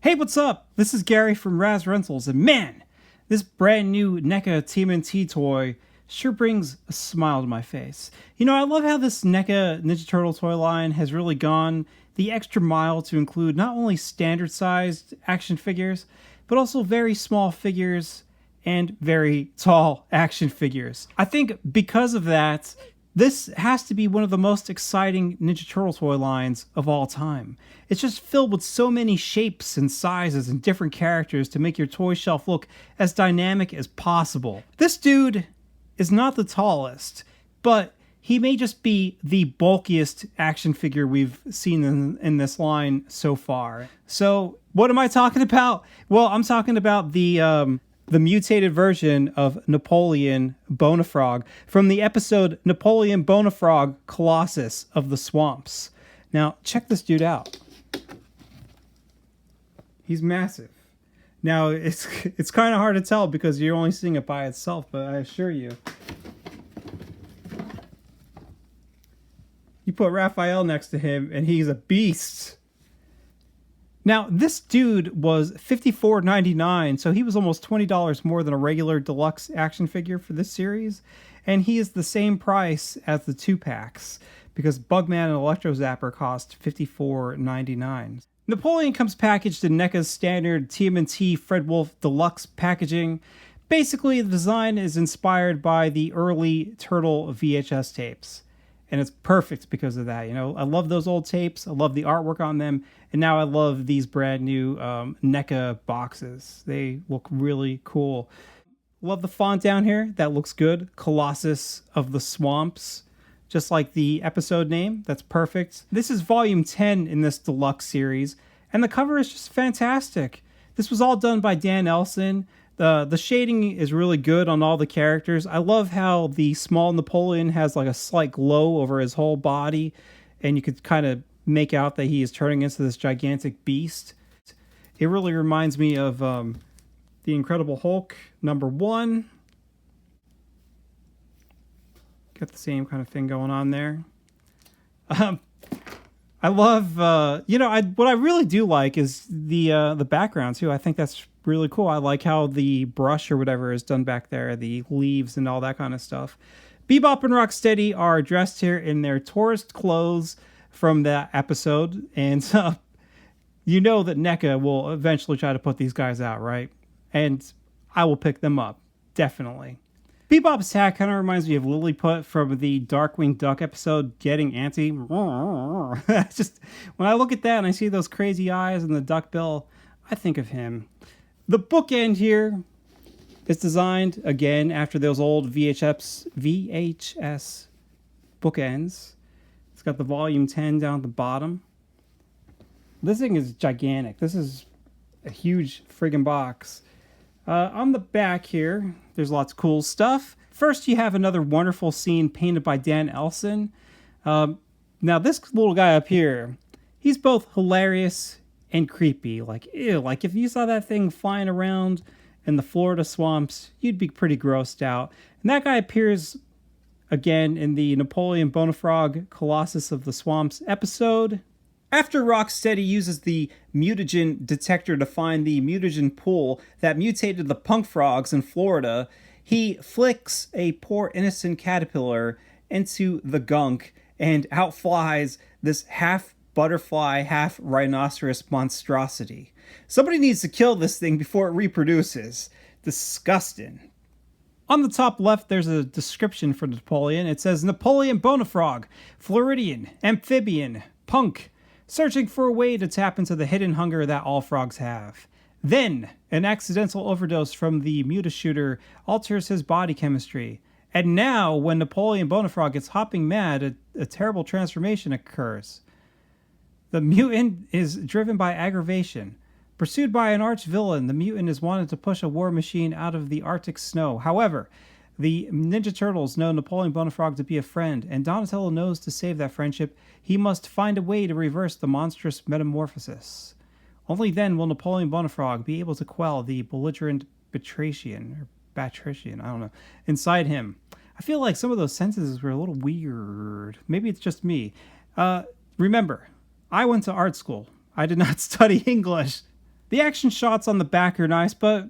Hey, what's up? This is Gary from Raz Rentals, and man, this brand new NECA TMNT toy sure brings a smile to my face. You know, I love how this NECA Ninja Turtle toy line has really gone the extra mile to include not only standard sized action figures, but also very small figures and very tall action figures. I think because of that, this has to be one of the most exciting Ninja Turtle toy lines of all time. It's just filled with so many shapes and sizes and different characters to make your toy shelf look as dynamic as possible. This dude is not the tallest, but he may just be the bulkiest action figure we've seen in this line so far. So, what am I talking about? Well, I'm talking about the mutated version of Napoleon Bonafrog from the episode Napoleon Bonafrog Colossus of the Swamps. Now, check this dude out. He's massive. Now, it's kind of hard to tell because you're only seeing it by itself, but I assure you. You put Raphael next to him, and he's a beast. Now, this dude was $54.99, so he was almost $20 more than a regular deluxe action figure for this series, and he is the same price as the 2-packs, because Bugman and Electro Zapper cost $54.99. Napoleon comes packaged in NECA's standard TMNT Fred Wolf Deluxe packaging. Basically, the design is inspired by the early Turtle VHS tapes. And it's perfect because of that. You know, I love those old tapes. I love the artwork on them. And now I love these brand new NECA boxes. They look really cool. Love the font down here. That looks good. Colossus of the Swamps. Just like the episode name. That's perfect. This is volume 10 in this deluxe series. And the cover is just fantastic. This was all done by Dan Elson. The shading is really good on all the characters. I love how the small Napoleon has like a slight glow over his whole body, and you could kind of make out that he is turning into this gigantic beast. It really reminds me of The Incredible Hulk #1. Got the same kind of thing going on there. I love, what I really do like is the background too. I think that's really cool. I like how the brush or whatever is done back there, the leaves and all that kind of stuff. Bebop and Rocksteady are dressed here in their tourist clothes from that episode, and you know that NECA will eventually try to put these guys out, right? And I will pick them up, definitely. Bebop's hat kind of reminds me of Lilliput from the Darkwing Duck episode, Getting Antsy. Just when I look at that and I see those crazy eyes and the duck bill, I think of him. The bookend here is designed again after those old VHS bookends. It's got the volume 10 down at the bottom. This thing is gigantic. This is a huge friggin' box. On the back here, there's lots of cool stuff. First, you have another wonderful scene painted by Dan Elson. Now, this little guy up here, he's both hilarious and creepy. Like, ew, like if you saw that thing flying around in the Florida swamps, you'd be pretty grossed out. And that guy appears again in the Napoleon Bonafrog Colossus of the Swamps episode. After Rocksteady uses the mutagen detector to find the mutagen pool that mutated the punk frogs in Florida, he flicks a poor innocent caterpillar into the gunk and outflies this half butterfly, half rhinoceros monstrosity. Somebody needs to kill this thing before it reproduces. Disgusting. On the top left, there's a description for Napoleon. It says, Napoleon Bonafrog, Floridian, amphibian, punk, searching for a way to tap into the hidden hunger that all frogs have. Then, an accidental overdose from the Mutashooter alters his body chemistry. And now, when Napoleon Bonafrog gets hopping mad, a terrible transformation occurs. The mutant is driven by aggravation. Pursued by an arch-villain, the mutant is wanted to push a war machine out of the Arctic snow. However, the Ninja Turtles know Napoleon Bonafrog to be a friend, and Donatello knows to save that friendship, he must find a way to reverse the monstrous metamorphosis. Only then will Napoleon Bonafrog be able to quell the belligerent Batrician, I don't know, inside him. I feel like some of those sentences were a little weird. Maybe it's just me. Remember, I went to art school. I did not study English. The action shots on the back are nice, but,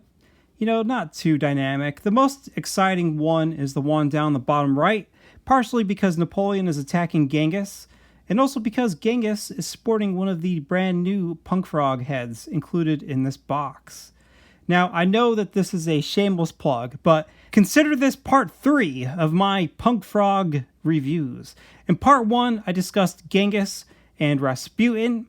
not too dynamic. The most exciting one is the one down the bottom right, partially because Napoleon is attacking Genghis, and also because Genghis is sporting one of the brand new Punk Frog heads included in this box. Now, I know that this is a shameless plug, but consider this part 3 of my Punk Frog reviews. In part 1, I discussed Genghis and Rasputin,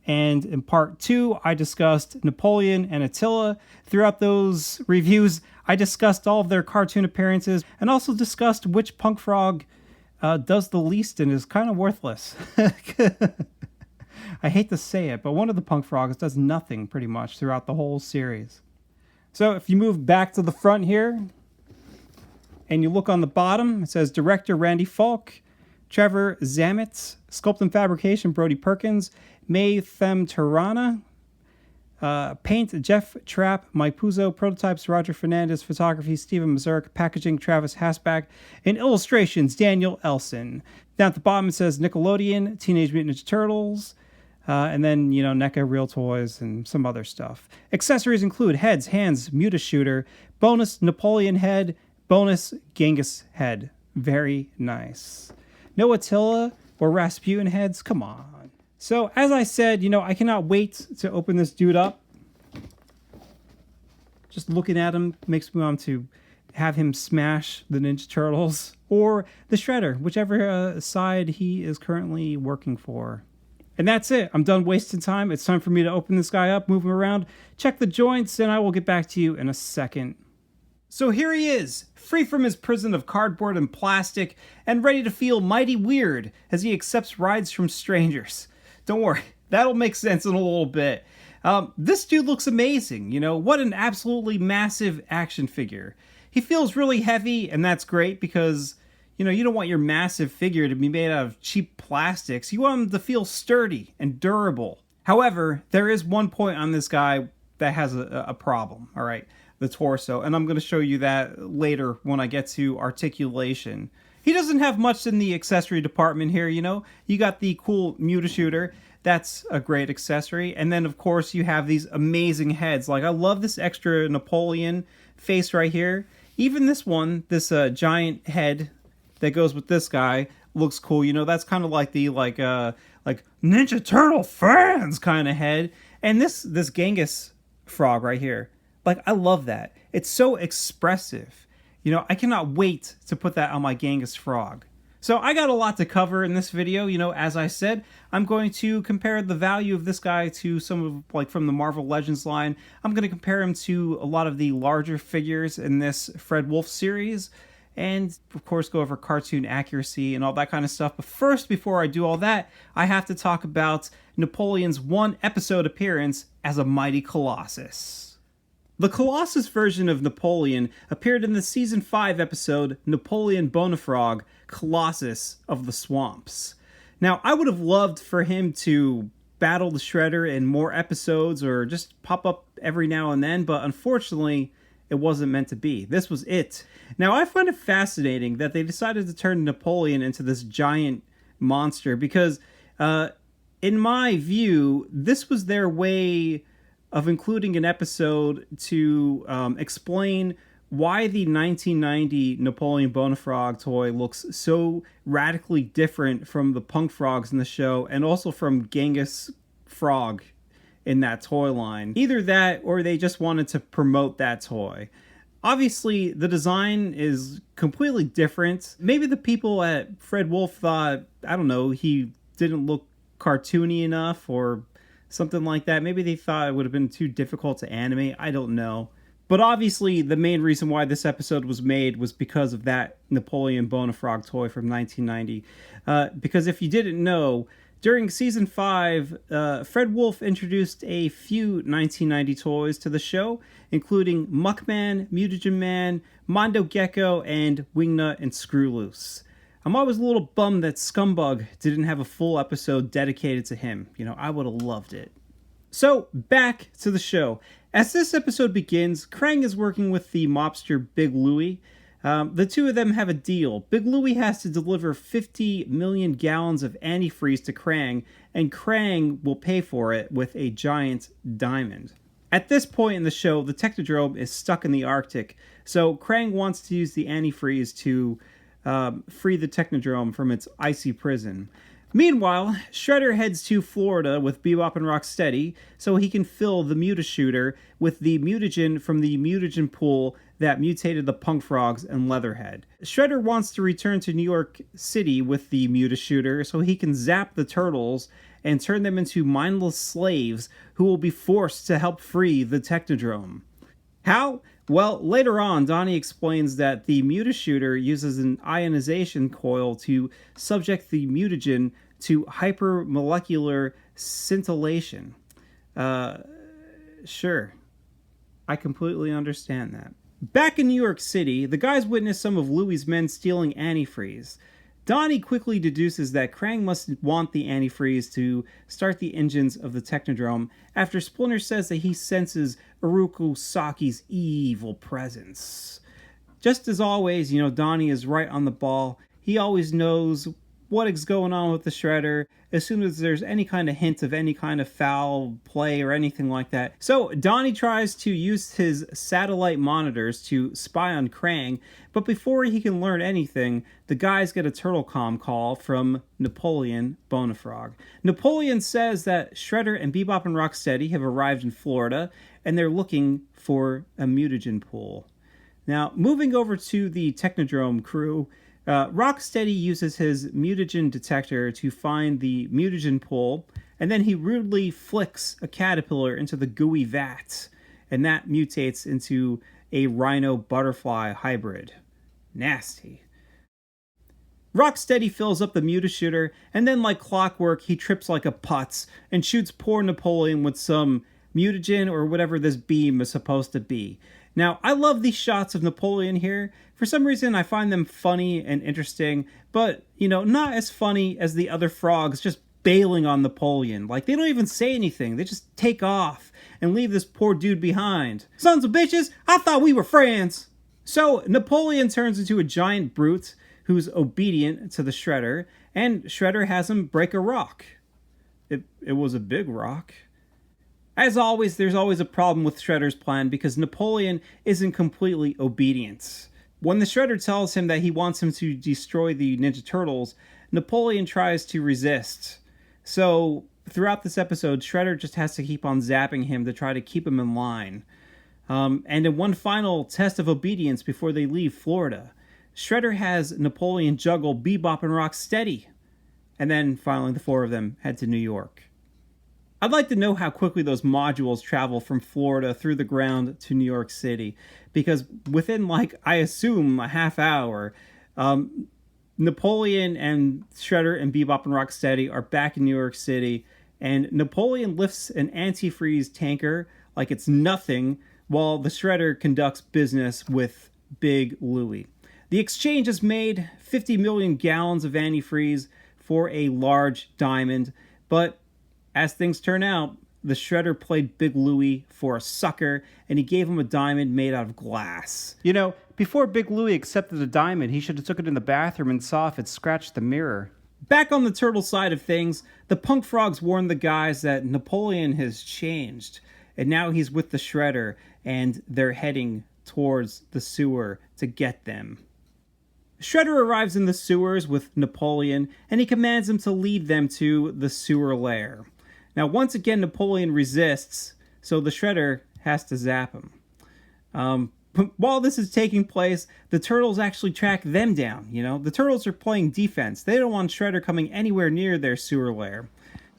and in part 2, I discussed Napoleon and Attila. Throughout those reviews, I discussed all of their cartoon appearances, and also discussed which Punk Frog does the least and is kind of worthless. I hate to say it, but one of the Punk Frogs does nothing pretty much throughout the whole series. So if you move back to the front here, and you look on the bottom, it says Director Randy Falk, Trevor Zametz, Sculpt and Fabrication Brody Perkins, May Them Tirana, Paint Jeff Trapp, Mike Puzo, Prototypes Roger Fernandez, Photography Stephen Mazurk, Packaging Travis Hasback, and Illustrations Daniel Elson. Down at the bottom it says Nickelodeon, Teenage Mutant Ninja Turtles, and then, NECA Real Toys and some other stuff. Accessories include heads, hands, Mutashooter, bonus Napoleon head, bonus Genghis head. Very nice. No Attila or Rasputin heads? Come on. So, as I said, I cannot wait to open this dude up. Just looking at him makes me want to have him smash the Ninja Turtles or the Shredder, whichever side he is currently working for. And that's it. I'm done wasting time. It's time for me to open this guy up, move him around, check the joints, and I will get back to you in a second. So here he is, free from his prison of cardboard and plastic, and ready to feel mighty weird as he accepts rides from strangers. Don't worry, that'll make sense in a little bit. This dude looks amazing, what an absolutely massive action figure. He feels really heavy, and that's great because, you don't want your massive figure to be made out of cheap plastics. You want him to feel sturdy and durable. However, there is one point on this guy that has a problem, all right? The torso, and I'm going to show you that later when I get to articulation. He doesn't have much in the accessory department here, You got the cool Mutashooter. That's a great accessory. And then, of course, you have these amazing heads. Like, I love this extra Napoleon face right here. Even this one, this giant head that goes with this guy looks cool. That's kind of like the like Ninja Turtle fans kind of head. And this Genghis frog right here, I love that. It's so expressive. I cannot wait to put that on my Genghis frog. So I got a lot to cover in this video. As I said, I'm going to compare the value of this guy to some of, from the Marvel Legends line. I'm going to compare him to a lot of the larger figures in this Fred Wolf series. And, of course, go over cartoon accuracy and all that kind of stuff. But first, before I do all that, I have to talk about Napoleon's one episode appearance as a mighty Colossus. The Colossus version of Napoleon appeared in the Season 5 episode Napoleon Bonafrog Colossus of the Swamps. Now, I would have loved for him to battle the Shredder in more episodes or just pop up every now and then, but unfortunately, it wasn't meant to be. This was it. Now, I find it fascinating that they decided to turn Napoleon into this giant monster because, in my view, this was their way of including an episode to explain why the 1990 Napoleon Bonafrog toy looks so radically different from the Punk Frogs in the show and also from Genghis Frog in that toy line. Either that or they just wanted to promote that toy. Obviously, the design is completely different. Maybe the people at Fred Wolf thought, I don't know, he didn't look cartoony enough or something like that. Maybe they thought it would have been too difficult to animate. I don't know. But obviously, the main reason why this episode was made was because of that Napoleon Bonafrog toy from 1990. Because if you didn't know, during Season 5, Fred Wolf introduced a few 1990 toys to the show, including Muckman, Mutagen Man, Mondo Gecko, and Wingnut and Screwloose. I'm always a little bummed that Scumbug didn't have a full episode dedicated to him. I would have loved it. So, back to the show. As this episode begins, Krang is working with the mobster Big Louie. The two of them have a deal. Big Louie has to deliver 50 million gallons of antifreeze to Krang, and Krang will pay for it with a giant diamond. At this point in the show, the Technodrome is stuck in the Arctic, so Krang wants to use the antifreeze to free the Technodrome from its icy prison. Meanwhile, Shredder heads to Florida with Bebop and Rocksteady so he can fill the Mutashooter with the mutagen from the mutagen pool that mutated the Punk Frogs and Leatherhead. Shredder wants to return to New York City with the Mutashooter so he can zap the turtles and turn them into mindless slaves who will be forced to help free the Technodrome. How? Well, later on, Donnie explains that the Mutashooter uses an ionization coil to subject the mutagen to hypermolecular scintillation. Sure. I completely understand that. Back in New York City, the guys witness some of Louie's men stealing antifreeze. Donnie quickly deduces that Krang must want the antifreeze to start the engines of the Technodrome after Splinter says that he senses Uruku Saki's evil presence. Just as always, Donnie is right on the ball. He always knows what is going on with the Shredder as soon as there's any kind of hint of any kind of foul play or anything like that. So Donnie tries to use his satellite monitors to spy on Krang, but before he can learn anything, the guys get a TurtleCom call from Napoleon Bonafrog. Napoleon says that Shredder and Bebop and Rocksteady have arrived in Florida, and they're looking for a mutagen pool. Now, moving over to the Technodrome crew, Rocksteady uses his mutagen detector to find the mutagen pool, and then he rudely flicks a caterpillar into the gooey vat, and that mutates into a rhino-butterfly hybrid. Nasty. Rocksteady fills up the Mutashooter, and then like clockwork, he trips like a putz and shoots poor Napoleon with some mutagen or whatever this beam is supposed to be. Now, I love these shots of Napoleon here. For some reason, I find them funny and interesting, but, not as funny as the other frogs just bailing on Napoleon. Like, they don't even say anything. They just take off and leave this poor dude behind. Sons of bitches, I thought we were friends. So, Napoleon turns into a giant brute who's obedient to the Shredder, and Shredder has him break a rock. It was a big rock. As always, there's always a problem with Shredder's plan because Napoleon isn't completely obedient. When the Shredder tells him that he wants him to destroy the Ninja Turtles, Napoleon tries to resist. So, throughout this episode, Shredder just has to keep on zapping him to try to keep him in line. And in one final test of obedience before they leave Florida, Shredder has Napoleon juggle Bebop and Rocksteady. And then, finally, the four of them head to New York. I'd like to know how quickly those modules travel from Florida through the ground to New York City, because within, I assume, a half hour, Napoleon and Shredder and Bebop and Rocksteady are back in New York City, and Napoleon lifts an antifreeze tanker like it's nothing, while the Shredder conducts business with Big Louie. The exchange is made, 50 million gallons of antifreeze for a large diamond, but as things turn out, the Shredder played Big Louie for a sucker, and he gave him a diamond made out of glass. Before Big Louie accepted the diamond, he should have took it in the bathroom and saw if it scratched the mirror. Back on the turtle side of things, the Punk Frogs warn the guys that Napoleon has changed, and now he's with the Shredder, and they're heading towards the sewer to get them. Shredder arrives in the sewers with Napoleon, and he commands him to lead them to the sewer lair. Now, once again, Napoleon resists, so the Shredder has to zap him. While this is taking place, the Turtles actually track them down, The Turtles are playing defense. They don't want Shredder coming anywhere near their sewer lair.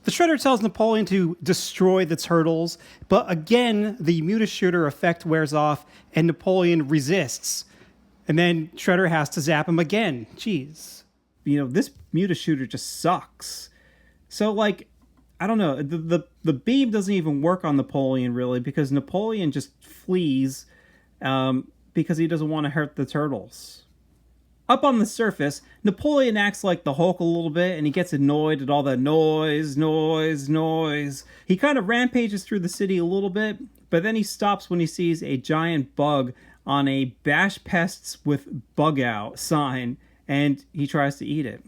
The Shredder tells Napoleon to destroy the Turtles, but again, the Mutashooter effect wears off, and Napoleon resists. And then Shredder has to zap him again. Jeez. This Mutashooter just sucks. So, I don't know. The beam doesn't even work on Napoleon, really, because Napoleon just flees because he doesn't want to hurt the Turtles. Up on the surface, Napoleon acts like the Hulk a little bit, and he gets annoyed at all the noise. He kind of rampages through the city a little bit, but then he stops when he sees a giant bug on a Bash Pests with Bug Out sign, and he tries to eat it.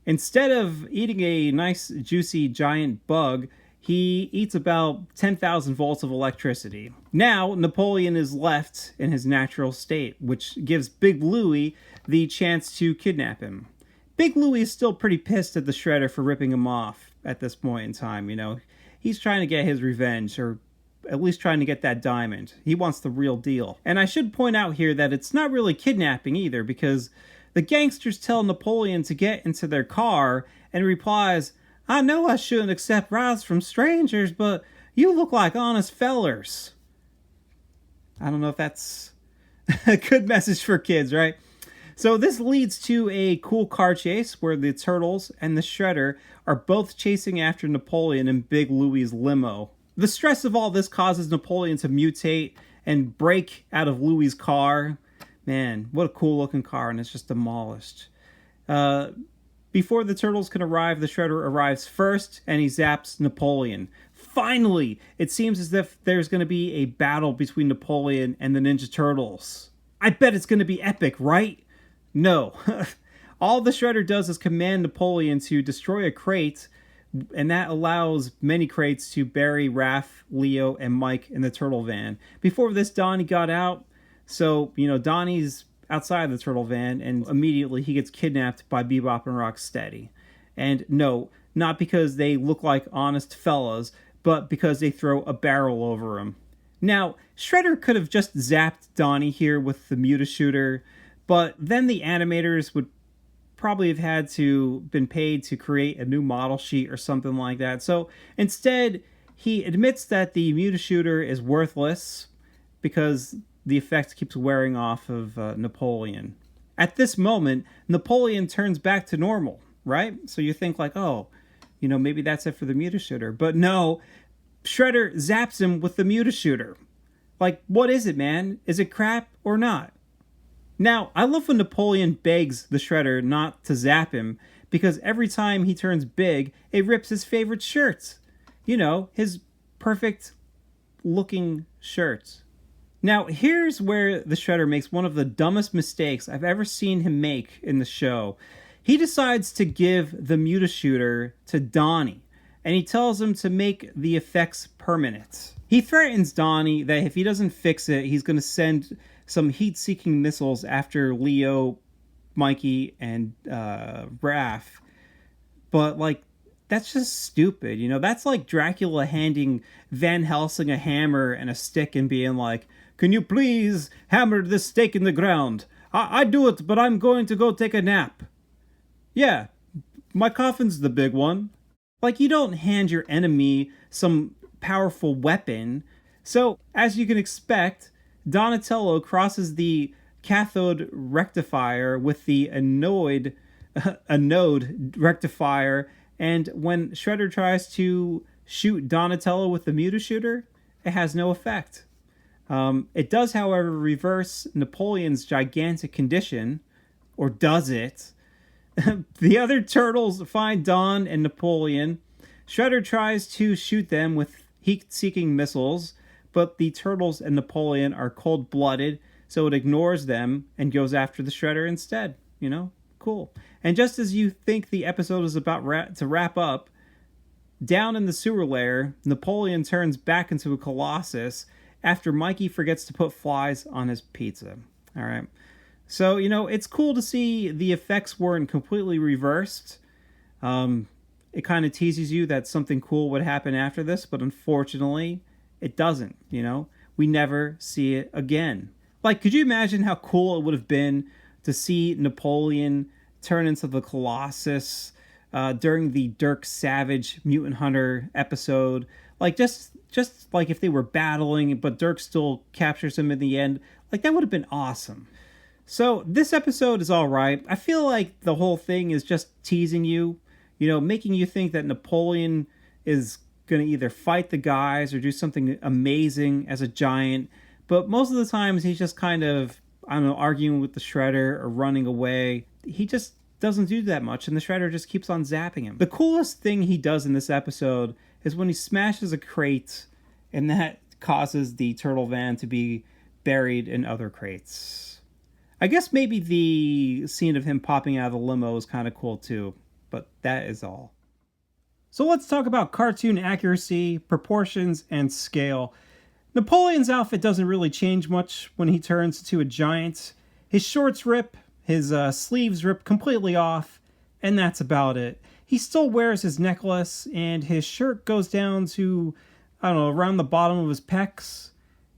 Instead of eating a nice, juicy, giant bug, he eats about 10,000 volts of electricity. Now, Napoleon is left in his natural state, which gives Big Louie the chance to kidnap him. Big Louie is still pretty pissed at the Shredder for ripping him off at this point in time, you know. He's trying to get his revenge, or at least trying to get that diamond. He wants the real deal. And I should point out here that it's not really kidnapping either, because the gangsters tell Napoleon to get into their car, and he replies, "I know I shouldn't accept rides from strangers, but you look like honest fellers." I don't know if that's a good message for kids, right? So this leads to a cool car chase where the Turtles and the Shredder are both chasing after Napoleon in Big Louie's limo. The stress of all this causes Napoleon to mutate and break out of Louie's car. Man, what a cool looking car, and it's just demolished. Before the Turtles can arrive, the Shredder arrives first, and he zaps Napoleon. Finally, it seems as if there's going to be a battle between Napoleon and the Ninja Turtles. I bet it's going to be epic, right? No. All the Shredder does is command Napoleon to destroy a crate, and that allows many crates to bury Raph, Leo, and Mike in the turtle van. Before this, Donnie got out, so, you know, Donnie's outside the turtle van, and immediately he gets kidnapped by Bebop and Rocksteady. And no, not because they look like honest fellas, but because they throw a barrel over him. Now, Shredder could have just zapped Donnie here with the Mutashooter, but then the animators would probably have had to been paid to create a new model sheet or something like that. So instead, he admits that the Mutashooter is worthless because the effect keeps wearing off of Napoleon. At this moment, Napoleon turns back to normal, right? So you think like, oh, you know, maybe that's it for the Mutashooter. But no, Shredder zaps him with the Mutashooter. Like, what is it, man? Is it crap or not? Now, I love when Napoleon begs the Shredder not to zap him, because every time he turns big, it rips his favorite shirt. You know, his perfect looking shirt. Now, here's where the Shredder makes one of the dumbest mistakes I've ever seen him make in the show. He decides to give the Mutashooter to Donnie, and he tells him to make the effects permanent. He threatens Donnie that if he doesn't fix it, he's going to send some heat-seeking missiles after Leo, Mikey, and Raph. But, like, that's just stupid, you know? That's like Dracula handing Van Helsing a hammer and a stick and being like, "Can you please hammer this stake in the ground? I do it, but I'm going to go take a nap." Yeah, my coffin's the big one. Like, you don't hand your enemy some powerful weapon. So, as you can expect, Donatello crosses the cathode rectifier with the anode rectifier, and when Shredder tries to shoot Donatello with the Mutashooter, it has no effect. It does, however, reverse Napoleon's gigantic condition, or does it? The other turtles find Don and Napoleon. Shredder tries to shoot them with heat-seeking missiles, but the Turtles and Napoleon are cold-blooded, so it ignores them and goes after the Shredder instead. You know? Cool. And just as you think the episode is about to wrap up, down in the sewer lair, Napoleon turns back into a Colossus after Mikey forgets to put flies on his pizza. Alright. So, you know, it's cool to see the effects weren't completely reversed. It kind of teases you that something cool would happen after this, but unfortunately, it doesn't, you know? We never see it again. Like, could you imagine how cool it would have been to see Napoleon turn into the Colossus during the Dirk Savage Mutant Hunter episode? Like, just like if they were battling, but Dirk still captures him in the end. Like, that would have been awesome. So, this episode is alright. I feel like the whole thing is just teasing you, you know, making you think that Napoleon is going to either fight the guys or do something amazing as a giant. But most of the times he's just kind of, I don't know, arguing with the Shredder or running away. He just doesn't do that much, and the Shredder just keeps on zapping him. The coolest thing he does in this episode is when he smashes a crate, and that causes the turtle van to be buried in other crates. I guess maybe the scene of him popping out of the limo is kind of cool too, but that is all. So let's talk about cartoon accuracy, proportions, and scale. Napoleon's outfit doesn't really change much when he turns into a giant. His shorts rip, his sleeves rip completely off, and that's about it. He still wears his necklace, and his shirt goes down to, I don't know, around the bottom of his pecs.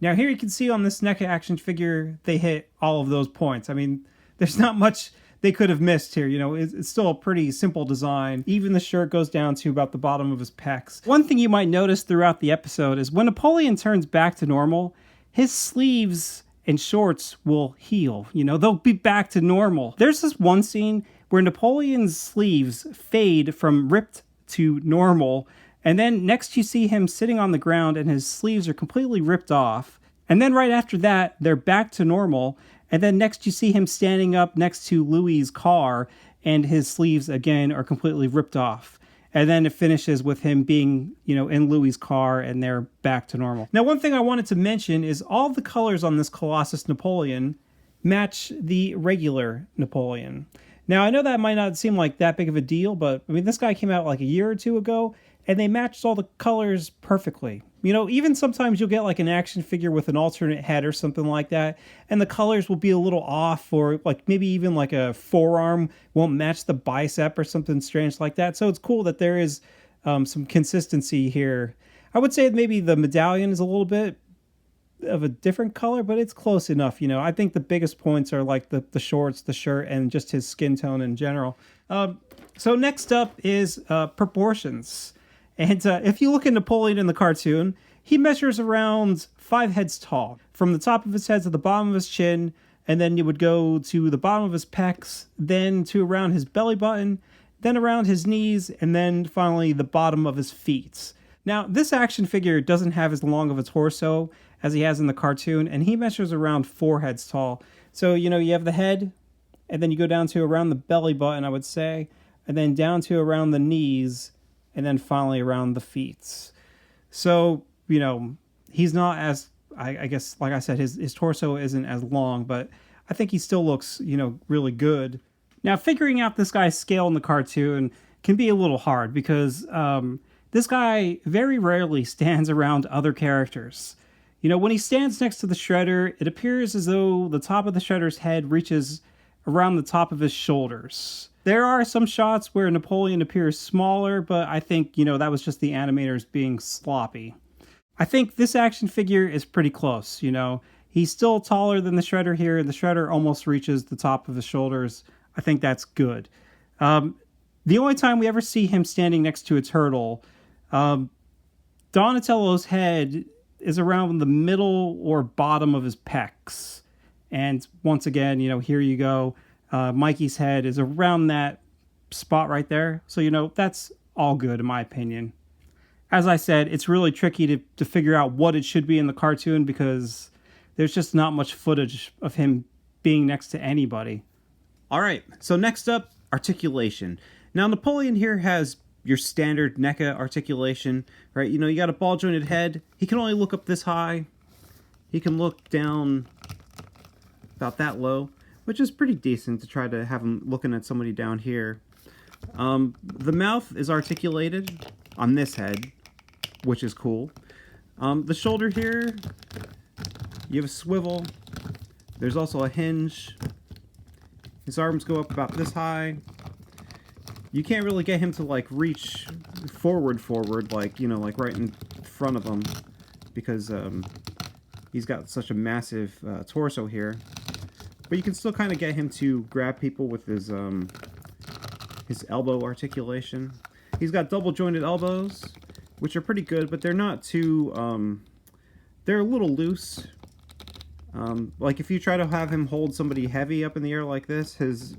Now here you can see on this NECA action figure, they hit all of those points. I mean, there's not much they could have missed here. You know, it's still a pretty simple design. Even the shirt goes down to about the bottom of his pecs. One thing you might notice throughout the episode is when Napoleon turns back to normal, his sleeves and shorts will heal. You know, they'll be back to normal. There's this one scene where Napoleon's sleeves fade from ripped to normal, and then next you see him sitting on the ground and his sleeves are completely ripped off. And then right after that, they're back to normal. And then next you see him standing up next to Louis's car and his sleeves again are completely ripped off. And then it finishes with him being, you know, in Louis's car and they're back to normal. Now, one thing I wanted to mention is all the colors on this Colossus Napoleon match the regular Napoleon. Now, I know that might not seem like that big of a deal, but I mean, this guy came out like a year or two ago and they matched all the colors perfectly. You know, even sometimes you'll get like an action figure with an alternate head or something like that, and the colors will be a little off, or like maybe even like a forearm won't match the bicep or something strange like that. So it's cool that there is some consistency here. I would say maybe the medallion is a little bit of a different color, but it's close enough. You know, I think the biggest points are like the shorts, the shirt, and just his skin tone in general. So next up is proportions. And if you look at Napoleon in the cartoon, he measures around 5 heads tall. From the top of his head to the bottom of his chin, and then you would go to the bottom of his pecs, then to around his belly button, then around his knees, and then finally the bottom of his feet. Now, this action figure doesn't have as long of a torso as he has in the cartoon, and he measures around 4 heads tall. So, you know, you have the head, and then you go down to around the belly button, I would say, and then down to around the knees, and then finally around the feet. So, you know, he's not as, I guess, like I said, his torso isn't as long, but I think he still looks, you know, really good. Now, figuring out this guy's scale in the cartoon can be a little hard because this guy very rarely stands around other characters. You know, when he stands next to the Shredder, it appears as though the top of the Shredder's head reaches around the top of his shoulders. There are some shots where Napoleon appears smaller, but I think, you know, that was just the animators being sloppy. I think this action figure is pretty close, you know. He's still taller than the Shredder here, and the Shredder almost reaches the top of his shoulders. I think that's good. The only time we ever see him standing next to a turtle, Donatello's head is around the middle or bottom of his pecs. And once again, you know, here you go. Mikey's head is around that spot right there. So, you know, that's all good in my opinion. As I said, it's really tricky to figure out what it should be in the cartoon because there's just not much footage of him being next to anybody. All right, so next up, articulation. Now, Napoleon here has your standard NECA articulation, right? You know, you got a ball-jointed head. He can only look up this high. He can look down about that low, which is pretty decent to try to have him looking at somebody down here. The mouth is articulated on this head, which is cool. The shoulder here, you have a swivel. There's also a hinge. His arms go up about this high. You can't really get him to like reach forward, like, you know, like right in front of him because he's got such a massive torso here. But you can still kind of get him to grab people with his elbow articulation. He's got double jointed elbows, which are pretty good, but they're not too, they're a little loose. Like if you try to have him hold somebody heavy up in the air like this, his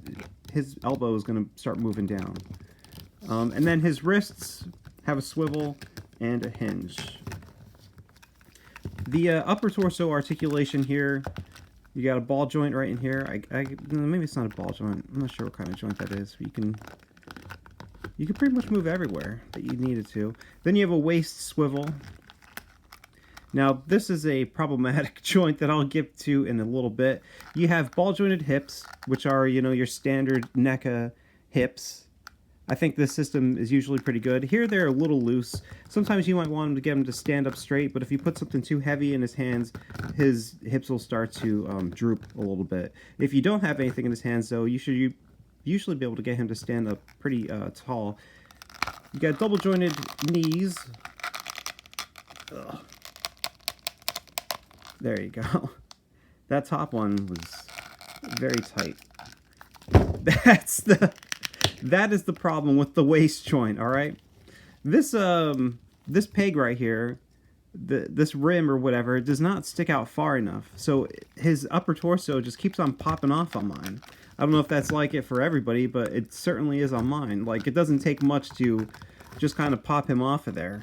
elbow is going to start moving down. And then his wrists have a swivel and a hinge. The upper torso articulation here, you got a ball joint right in here. Maybe it's not a ball joint. I'm not sure what kind of joint that is. But you can pretty much move everywhere that you needed to. Then you have a waist swivel. Now, this is a problematic joint that I'll get to in a little bit. You have ball jointed hips, which are, you know, your standard NECA hips. I think this system is usually pretty good. Here they're a little loose. Sometimes you might want him to get him to stand up straight, but if you put something too heavy in his hands, his hips will start to droop a little bit. If you don't have anything in his hands, though, you should usually be able to get him to stand up pretty tall. You got double jointed knees. Ugh. There you go. That top one was very tight. That is the problem with the waist joint, all right? This peg right here, this rim or whatever, does not stick out far enough. So his upper torso just keeps on popping off on mine. I don't know if that's like it for everybody, but it certainly is on mine. Like, it doesn't take much to just kind of pop him off of there.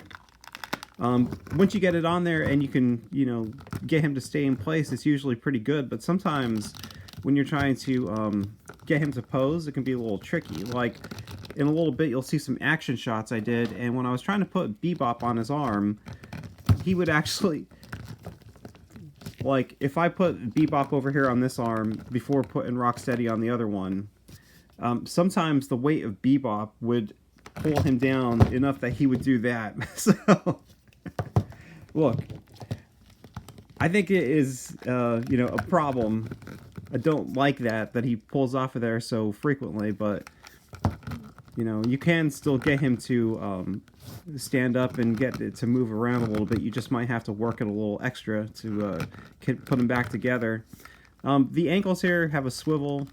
Once you get it on there and you can, you know, get him to stay in place, it's usually pretty good. But sometimes when you're trying to get him to pose, it can be a little tricky. Like, in a little bit, you'll see some action shots I did, and when I was trying to put Bebop on his arm, he would actually... Like, if I put Bebop over here on this arm before putting Rocksteady on the other one, sometimes the weight of Bebop would pull him down enough that he would do that. So, look, I think it is, you know, a problem. I don't like that he pulls off of there so frequently, but, you know, you can still get him to stand up and get it to move around a little bit. You just might have to work it a little extra to put him back together. The ankles here have a swivel.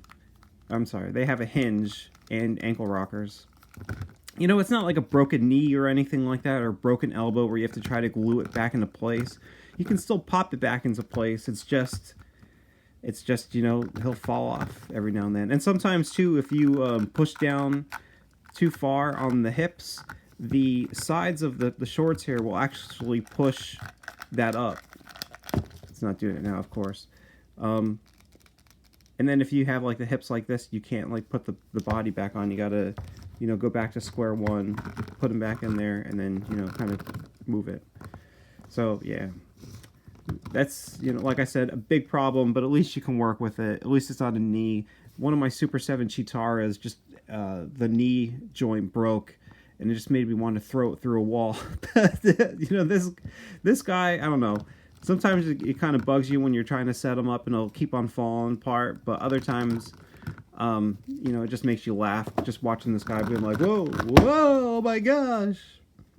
I'm sorry, they have a hinge and ankle rockers. You know, it's not like a broken knee or anything like that, or a broken elbow where you have to try to glue it back into place. You can still pop it back into place. It's just, you know, he'll fall off every now and then. And sometimes, too, if you push down too far on the hips, the sides of the shorts here will actually push that up. It's not doing it now, of course. And then if you have, like, the hips like this, you can't, like, put the body back on. You gotta, you know, go back to square one, put them back in there, and then, you know, kind of move it. So, yeah. That's, you know, like I said, a big problem, but at least you can work with it. At least it's not a knee. One of my Super 7 Chitaras, just the knee joint broke, and it just made me want to throw it through a wall. You know, this guy, I don't know. Sometimes it kind of bugs you when you're trying to set him up, and it'll keep on falling apart. But other times, you know, it just makes you laugh just watching this guy being like, whoa, oh my gosh.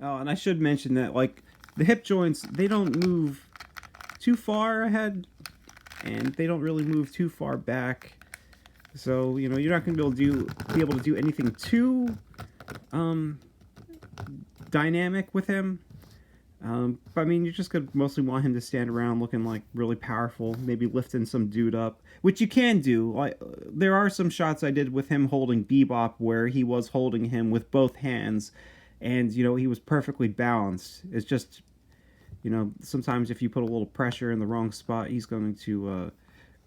Oh, and I should mention that, like, the hip joints, they don't move too far ahead, and they don't really move too far back. So, you know, you're not going to be able to do anything too dynamic with him. But I mean, you're just going to mostly want him to stand around looking like really powerful, maybe lifting some dude up, which you can do. Like, there are some shots I did with him holding Bebop where he was holding him with both hands, and, you know, he was perfectly balanced. It's just, you know, sometimes if you put a little pressure in the wrong spot, he's going to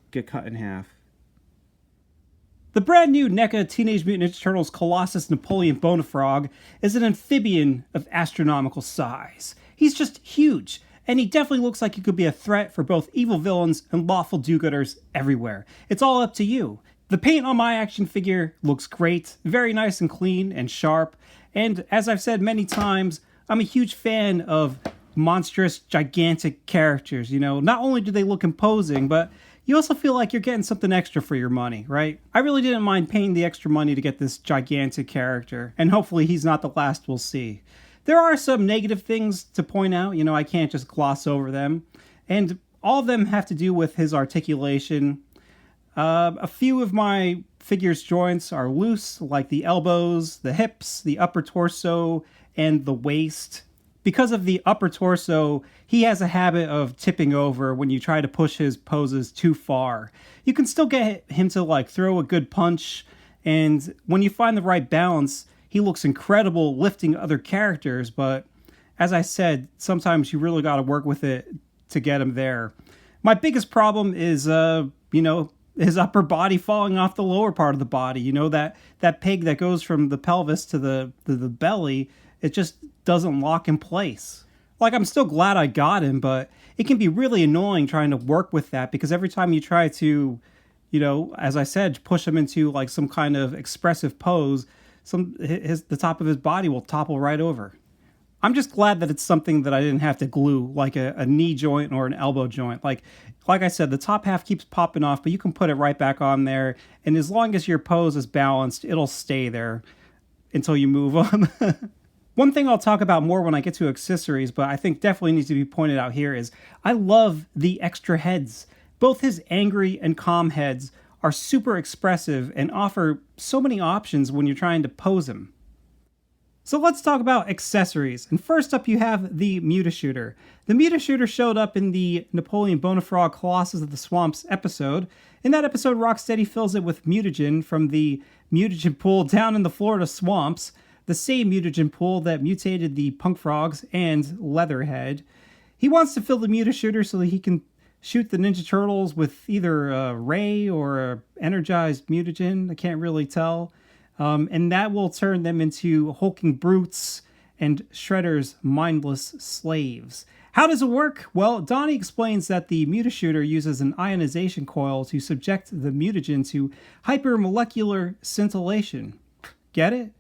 get cut in half. The brand new NECA Teenage Mutant Ninja Turtles Colossus Napoleon Bonafrog is an amphibian of astronomical size. He's just huge, and he definitely looks like he could be a threat for both evil villains and lawful do-gooders everywhere. It's all up to you. The paint on my action figure looks great, very nice and clean and sharp, and as I've said many times, I'm a huge fan of monstrous, gigantic characters. You know, not only do they look imposing, but you also feel like you're getting something extra for your money, right? I really didn't mind paying the extra money to get this gigantic character, and hopefully he's not the last we'll see. There are some negative things to point out, you know, I can't just gloss over them, and all of them have to do with his articulation. A few of my figure's joints are loose, like the elbows, the hips, the upper torso, and the waist. Because of the upper torso, he has a habit of tipping over when you try to push his poses too far. You can still get him to, like, throw a good punch, and when you find the right balance, he looks incredible lifting other characters, but as I said, sometimes you really got to work with it to get him there. My biggest problem is, you know, his upper body falling off the lower part of the body. You know, that peg that goes from the pelvis to the belly, it just doesn't lock in place. Like, I'm still glad I got him, but it can be really annoying trying to work with that, because every time you try to, you know, as I said, push him into like some kind of expressive pose, the top of his body will topple right over. I'm just glad that it's something that I didn't have to glue, like a knee joint or an elbow joint. Like I said, the top half keeps popping off, but you can put it right back on there. And as long as your pose is balanced, it'll stay there until you move on. One thing I'll talk about more when I get to accessories, but I think definitely needs to be pointed out here, is I love the extra heads. Both his angry and calm heads are super expressive and offer so many options when you're trying to pose him. So let's talk about accessories. And first up you have the Mutashooter. The Mutashooter showed up in the Napoleon Bonafrog Colossus of the Swamps episode. In that episode, Rocksteady fills it with mutagen from the mutagen pool down in the Florida swamps, the same mutagen pool that mutated the punk frogs and Leatherhead. He wants to fill the Mutashooter so that he can shoot the Ninja Turtles with either a ray or a energized mutagen. I can't really tell. And that will turn them into hulking brutes and Shredder's mindless slaves. How does it work? Well, Donnie explains that the Mutashooter uses an ionization coil to subject the mutagen to hypermolecular scintillation. Get it?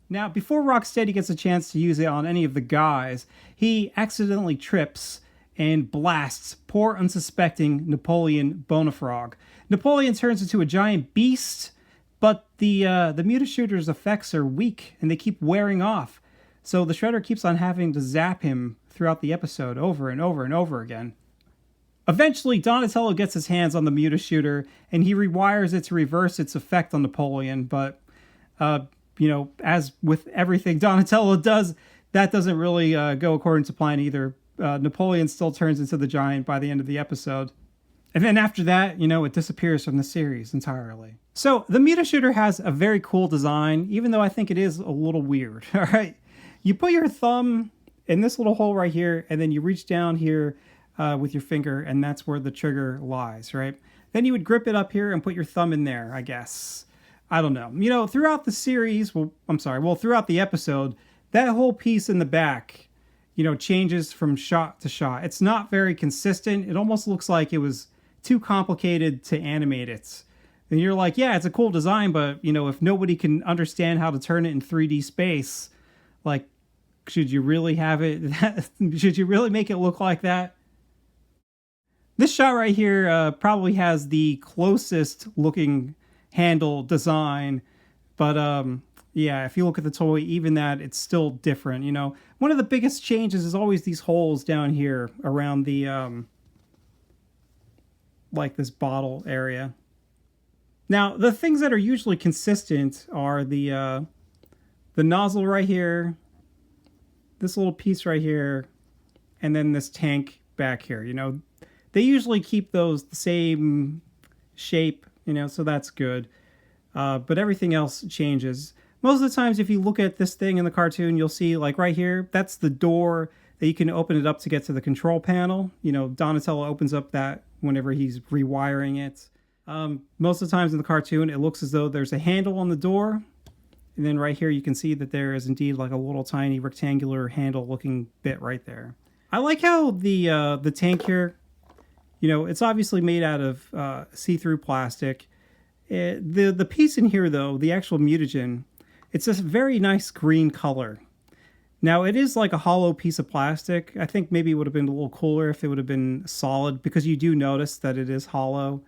Now, before Rocksteady gets a chance to use it on any of the guys, he accidentally trips and blasts poor unsuspecting Napoleon Bonafrog. Napoleon turns into a giant beast, but the Mutashooter's effects are weak and they keep wearing off. So the Shredder keeps on having to zap him throughout the episode over and over and over again. Eventually, Donatello gets his hands on the Mutashooter and he rewires it to reverse its effect on Napoleon, but as with everything Donatello does, that doesn't really go according to plan either. Napoleon still turns into the giant by the end of the episode. And then after that, it disappears from the series entirely. So the Mutashooter has a very cool design, even though I think it is a little weird. All right. You put your thumb in this little hole right here, and then you reach down here with your finger, and that's where the trigger lies, right? Then you would grip it up here and put your thumb in there, I guess. I don't know. Throughout the series, throughout the episode, that whole piece in the back, changes from shot to shot. It's not very consistent. It almost looks like it was too complicated to animate it. And you're like, yeah, it's a cool design, but, if nobody can understand how to turn it in 3D space, like, should you really have it? Should you really make it look like that? This shot right here probably has the closest looking handle design, but yeah, if you look at the toy, even that, it's still different. One of the biggest changes is always these holes down here around the like this bottle area. Now, the things that are usually consistent are the nozzle right here, this little piece right here, and then this tank back here. They usually keep those the same shape, so that's good. But everything else changes. Most of the times, if you look at this thing in the cartoon, you'll see, like right here, that's the door that you can open it up to get to the control panel. Donatello opens up that whenever he's rewiring it. Most of the times in the cartoon, it looks as though there's a handle on the door. And then right here, you can see that there is indeed like a little tiny rectangular handle looking bit right there. I like how the tank here, it's obviously made out of see-through plastic. The piece in here, though, the actual mutagen, it's a very nice green color. Now, it is like a hollow piece of plastic. I think maybe it would have been a little cooler if it would have been solid, because you do notice that it is hollow.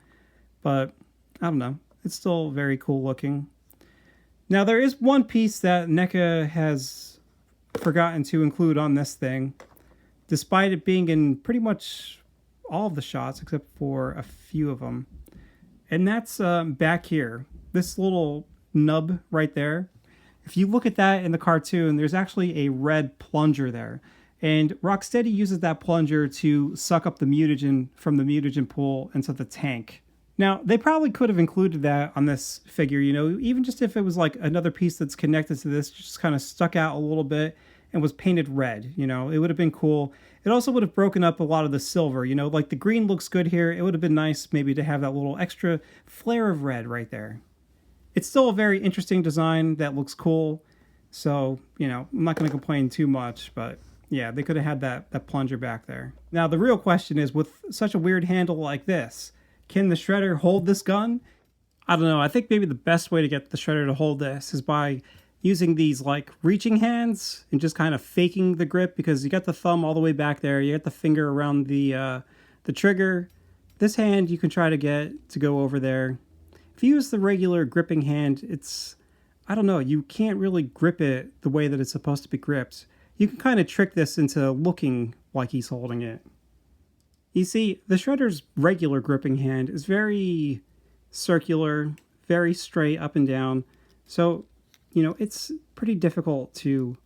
But, I don't know. It's still very cool looking. Now, there is one piece that NECA has forgotten to include on this thing, despite it being in pretty much all of the shots, except for a few of them. And that's back here. This little nub right there. If you look at that in the cartoon, there's actually a red plunger there. And Rocksteady uses that plunger to suck up the mutagen from the mutagen pool into the tank. Now, they probably could have included that on this figure, even just if it was like another piece that's connected to this, just kind of stuck out a little bit and was painted red, it would have been cool. It also would have broken up a lot of the silver, like the green looks good here. It would have been nice maybe to have that little extra flare of red right there. It's still a very interesting design that looks cool. So, I'm not going to complain too much, but yeah, they could have had that plunger back there. Now, the real question is, with such a weird handle like this, can the Shredder hold this gun? I don't know. I think maybe the best way to get the Shredder to hold this is by, using these like reaching hands and just kind of faking the grip, because you got the thumb all the way back there, you got the finger around the trigger. This hand you can try to get to go over there. If you use the regular gripping hand, it's, I don't know, you can't really grip it the way that it's supposed to be gripped. You can kind of trick this into looking like he's holding it. You see, the Shredder's regular gripping hand is very circular, very straight up and down. So, you know, it's pretty difficult to,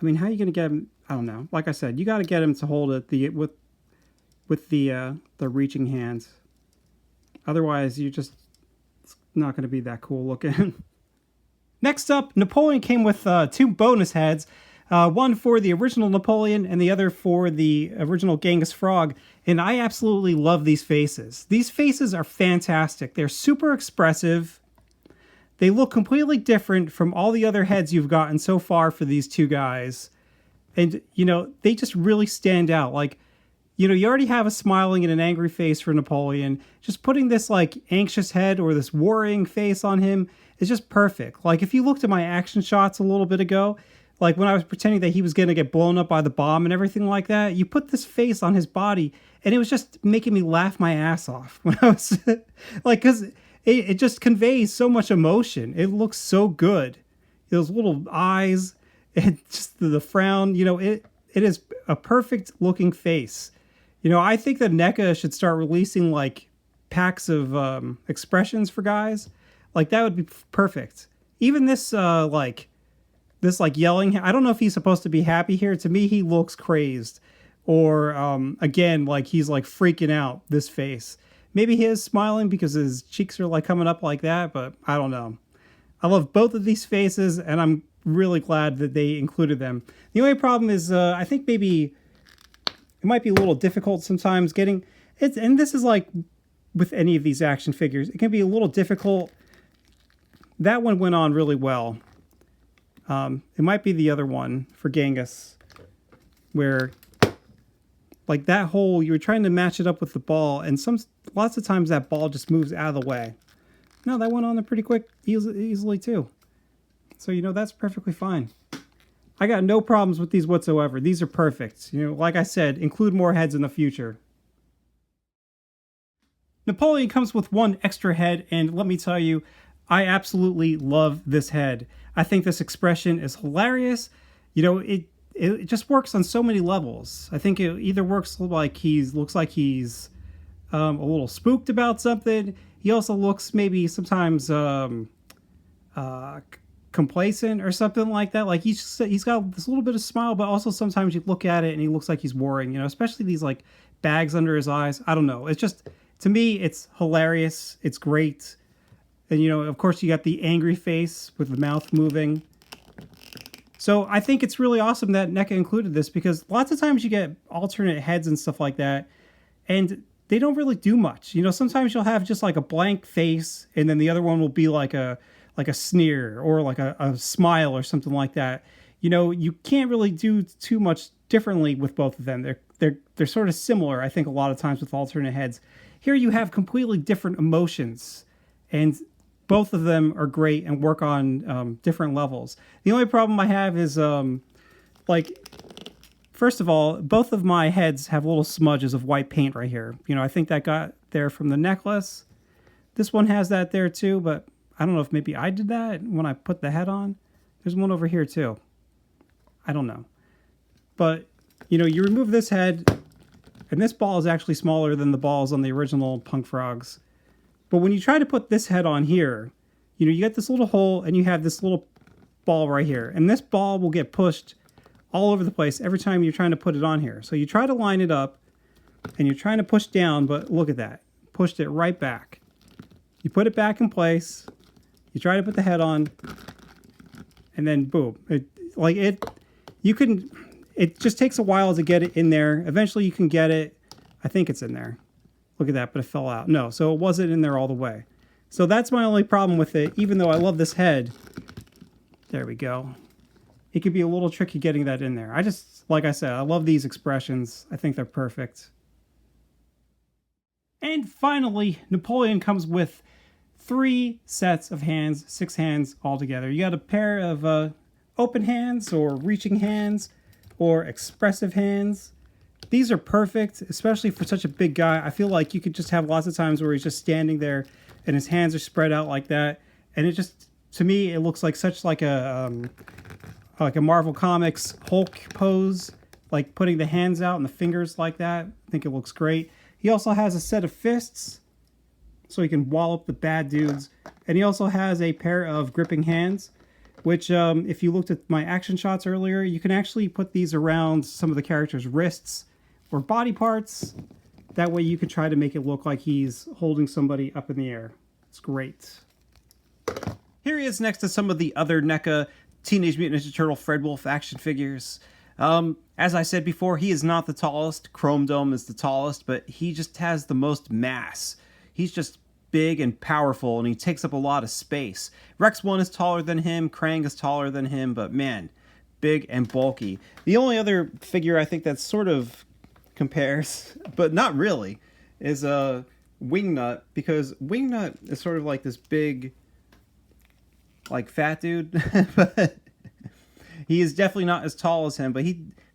I mean, how are you going to get him? I don't know. Like I said, you got to get him to hold it with the reaching hands. Otherwise, you're just, it's not going to be that cool looking. Next up, Napoleon came with 2 bonus heads. One for the original Napoleon and the other for the original Genghis Frog. And I absolutely love these faces. These faces are fantastic. They're super expressive. They look completely different from all the other heads you've gotten so far for these 2 guys. And, you know, they just really stand out. Like, you know, you already have a smiling and an angry face for Napoleon. Just putting this, like, anxious head or this worrying face on him is just perfect. Like, if you looked at my action shots a little bit ago, like when I was pretending that he was going to get blown up by the bomb and everything like that, you put this face on his body, and it was just making me laugh my ass off when I was like, because it just conveys so much emotion. It looks so good. Those little eyes and just the frown, you know, it is a perfect looking face. You know, I think that NECA should start releasing like packs of expressions for guys. Like that would be perfect. Even this this yelling, I don't know if he's supposed to be happy here. To me, he looks crazed. Or again, like he's like freaking out, this face. Maybe he is smiling because his cheeks are like coming up like that, but I don't know. I love both of these faces, and I'm really glad that they included them. The only problem is I think maybe it might be a little difficult sometimes getting it, and this is like with any of these action figures, it can be a little difficult. That one went on really well. It might be the other one for Genghis, where like that hole, you were trying to match it up with the ball, and lots of times that ball just moves out of the way. No, that went on there pretty quick, easily too. So, you know, that's perfectly fine. I got no problems with these whatsoever. These are perfect. You know, like I said, include more heads in the future. Napoleon comes with 1 extra head, and let me tell you, I absolutely love this head. I think this expression is hilarious. You know, it just works on so many levels. I think it either works like looks like he's a little spooked about something. He also looks maybe sometimes complacent or something like that. Like he's got this little bit of smile, but also sometimes you look at it and he looks like he's worrying. You know, especially these like bags under his eyes. I don't know. It's just, to me, it's hilarious. It's great. And, you know, of course, you got the angry face with the mouth moving. So I think it's really awesome that NECA included this, because lots of times you get alternate heads and stuff like that, and they don't really do much. You know, sometimes you'll have just like a blank face, and then the other one will be like a sneer or like a smile or something like that. You know, you can't really do too much differently with both of them. They're sort of similar, I think, a lot of times with alternate heads. Here you have completely different emotions, and both of them are great and work on different levels. The only problem I have is, like, first of all, both of my heads have little smudges of white paint right here. You know, I think that got there from the necklace. This one has that there too, but I don't know if maybe I did that when I put the head on. There's one over here too. I don't know. But, you know, you remove this head, and this ball is actually smaller than the balls on the original Punk Frogs. But when you try to put this head on here, you know, you get this little hole and you have this little ball right here. And this ball will get pushed all over the place every time you're trying to put it on here. So you try to line it up and you're trying to push down, but look at that. Pushed it right back. You put it back in place. You try to put the head on, and then boom. It just takes a while to get it in there. Eventually you can get it. I think it's in there. Look at that, but it fell out. No, so it wasn't in there all the way. So that's my only problem with it, even though I love this head. There we go. It could be a little tricky getting that in there. I just, like I said, I love these expressions. I think they're perfect. And finally, Napoleon comes with 3 sets of hands, 6 hands altogether. You got a pair of open hands or reaching hands or expressive hands. These are perfect, especially for such a big guy. I feel like you could just have lots of times where he's just standing there and his hands are spread out like that. And it just, to me, it looks like such like a Marvel Comics Hulk pose, like putting the hands out and the fingers like that. I think it looks great. He also has a set of fists, so he can wallop the bad dudes. And he also has a pair of gripping hands, which if you looked at my action shots earlier, you can actually put these around some of the characters' wrists or body parts. That way you can try to make it look like he's holding somebody up in the air. It's great. Here he is next to some of the other NECA Teenage Mutant Ninja Turtle Fred Wolf action figures. As I said before, he is not the tallest. Chrome Dome is the tallest, but he just has the most mass. He's just big and powerful, and he takes up a lot of space. Rex 1 is taller than him, Krang is taller than him, but man, big and bulky. The only other figure I think that sort of compares, but not really, is Wingnut, because Wingnut is sort of like this big, like, fat dude, but he is definitely not as tall as him, but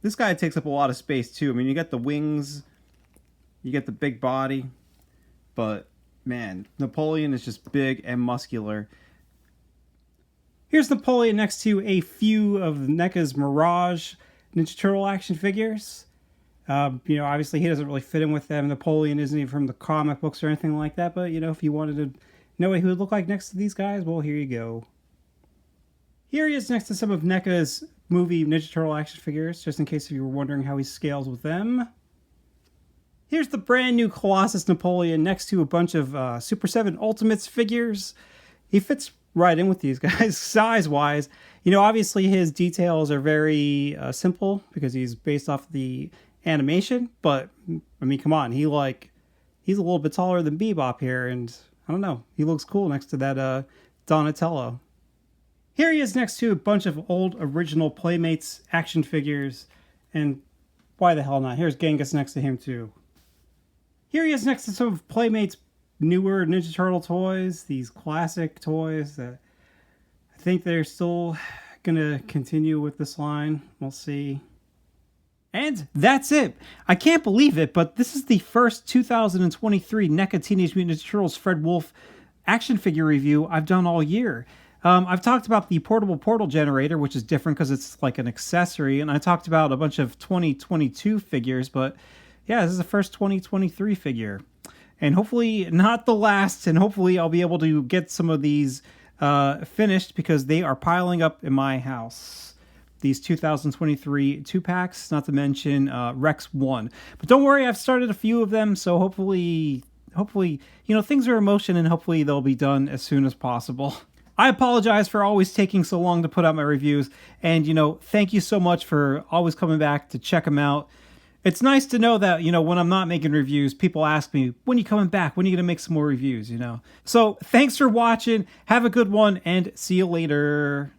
this guy takes up a lot of space too. I mean, you got the wings, you get the big body, but man, Napoleon is just big and muscular. Here's Napoleon next to a few of NECA's Mirage Ninja Turtle action figures. Obviously he doesn't really fit in with them. Napoleon isn't even from the comic books or anything like that, but, if you wanted to know what he would look like next to these guys, well, here you go. Here he is next to some of NECA's movie Ninja Turtle action figures, just in case you were wondering how he scales with them. Here's the brand new Colossus Napoleon next to a bunch of Super 7 Ultimates figures. He fits right in with these guys size-wise. Obviously his details are very simple because he's based off the animation, but I mean, come on, he's a little bit taller than Bebop here, and I don't know, he looks cool next to that Donatello. Here he is next to a bunch of old original Playmates action figures, and why the hell not? Here's Genghis next to him too. Here he is next to some of Playmates' newer Ninja Turtle toys, these classic toys that I think they're still gonna continue with this line. We'll see. And that's it. I can't believe it, but this is the first 2023 NECA Teenage Mutant Ninja Turtles Fred Wolf action figure review I've done all year. I've talked about the portable portal generator, which is different because it's like an accessory, and I talked about a bunch of 2022 figures, but yeah, this is the first 2023 figure. And hopefully not the last, and hopefully I'll be able to get some of these finished because they are piling up in my house. These 2023 2-packs, not to mention Rex 1. But don't worry, I've started a few of them, so hopefully, things are in motion, and hopefully they'll be done as soon as possible. I apologize for always taking so long to put out my reviews, and, thank you so much for always coming back to check them out. It's nice to know that, when I'm not making reviews, people ask me, when are you coming back? When are you going to make some more reviews, So, thanks for watching, have a good one, and see you later.